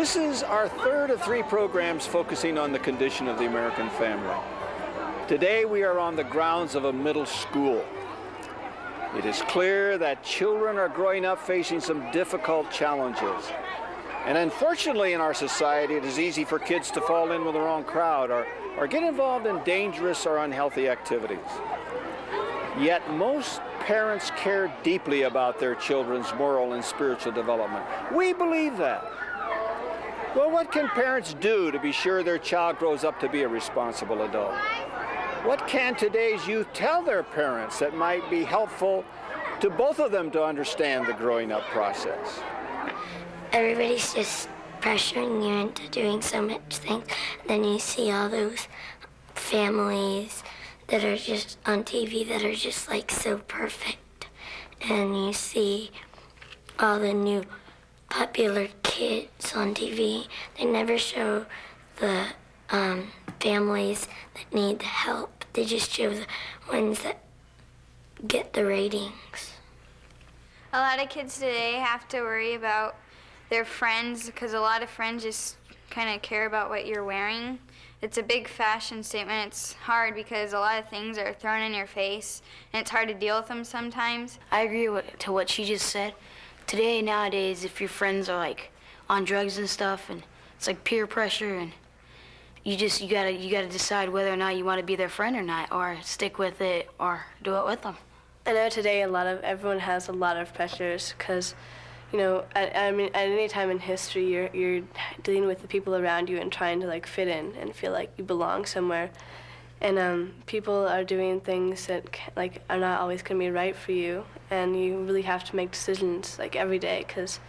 This is our third of 3 programs focusing on the condition of the American family. Today we are on the grounds of a middle school. It is clear that children are growing up facing some difficult challenges. And unfortunately in our society, it is easy for kids to fall in with the wrong crowd or get involved in dangerous or unhealthy activities. Yet most parents care deeply about their children's moral and spiritual development. We believe that. Well, what can parents do to be sure their child grows up to be a responsible adult? What can today's youth tell their parents that might be helpful to both of them to understand the growing up process? Everybody's just pressuring you into doing so much things. Then you see all those families that are just on TV that are just like so perfect. And you see all the new popular kids on TV. They never show the families that need the help. They just show the ones that get the ratings. A lot of kids today have to worry about their friends because a lot of friends just kind of care about what you're wearing. It's a big fashion statement. It's hard because a lot of things are thrown in your face and it's hard to deal with them sometimes. I agree to what she just said. Today, nowadays, if your friends are like on drugs and stuff, and it's like peer pressure, and you gotta decide whether or not you want to be their friend or not, or stick with it, or do it with them. I know today everyone has a lot of pressures because, you know, at any time in history, you're dealing with the people around you and trying to like fit in and feel like you belong somewhere, and people are doing things that like are not always going to be right for you, and you really have to make decisions like every day because,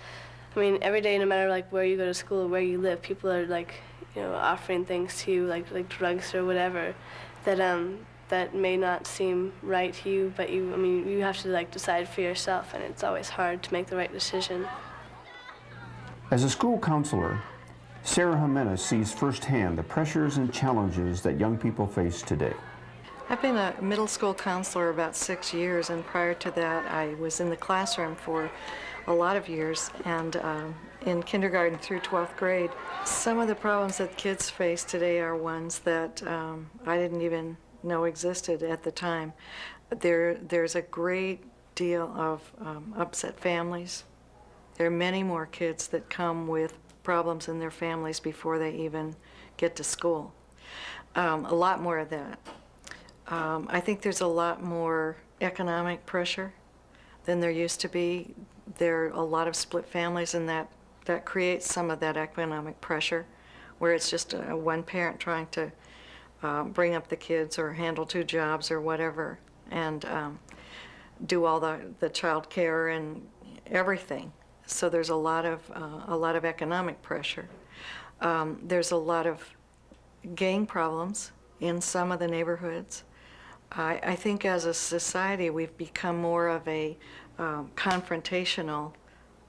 I mean, every day, no matter like where you go to school or where you live, people are like, you know, offering things to you like drugs or whatever that may not seem right to you, but you have to like decide for yourself, and it's always hard to make the right decision. As a school counselor, Sarah Jimenez sees firsthand the pressures and challenges that young people face today. I've been a middle school counselor about 6 years, and prior to that I was in the classroom for a lot of years, and in kindergarten through 12th grade. Some of the problems that kids face today are ones that I didn't even know existed at the time. There's a great deal of upset families. There are many more kids that come with problems in their families before they even get to school. A lot more of that. I think there's a lot more economic pressure than there used to be. There are a lot of split families, and that creates some of that economic pressure, where it's just one parent trying to bring up the kids or handle 2 jobs or whatever, and do all the child care and everything. So there's a lot of economic pressure. There's a lot of gang problems in some of the neighborhoods. I think as a society we've become more of a confrontational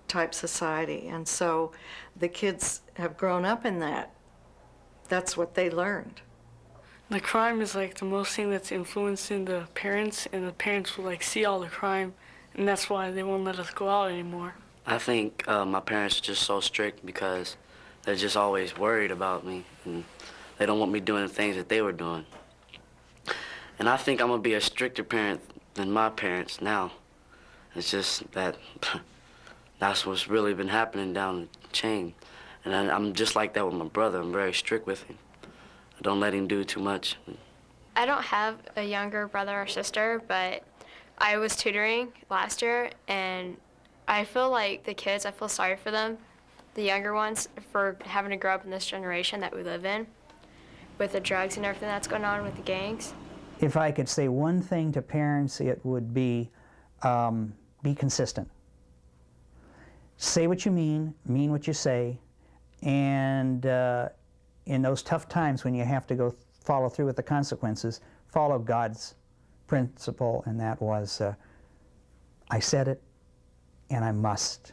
type society, and so the kids have grown up in that. That's what they learned. The crime is like the most thing that's influencing the parents, and the parents will like see all the crime, and that's why they won't let us go out anymore. I think my parents are just so strict because they're just always worried about me, and they don't want me doing the things that they were doing. And I think I'm gonna be a stricter parent than my parents now. It's just that that's what's really been happening down the chain. And I'm just like that with my brother. I'm very strict with him. I don't let him do too much. I don't have a younger brother or sister, but I was tutoring last year, and I feel like the kids, I feel sorry for them, the younger ones, for having to grow up in this generation that we live in, with the drugs and everything that's going on with the gangs. If I could say one thing to parents, it would be consistent. Say what you mean what you say, and in those tough times when you have to follow through with the consequences, follow God's principle, and that was, I said it, and I must.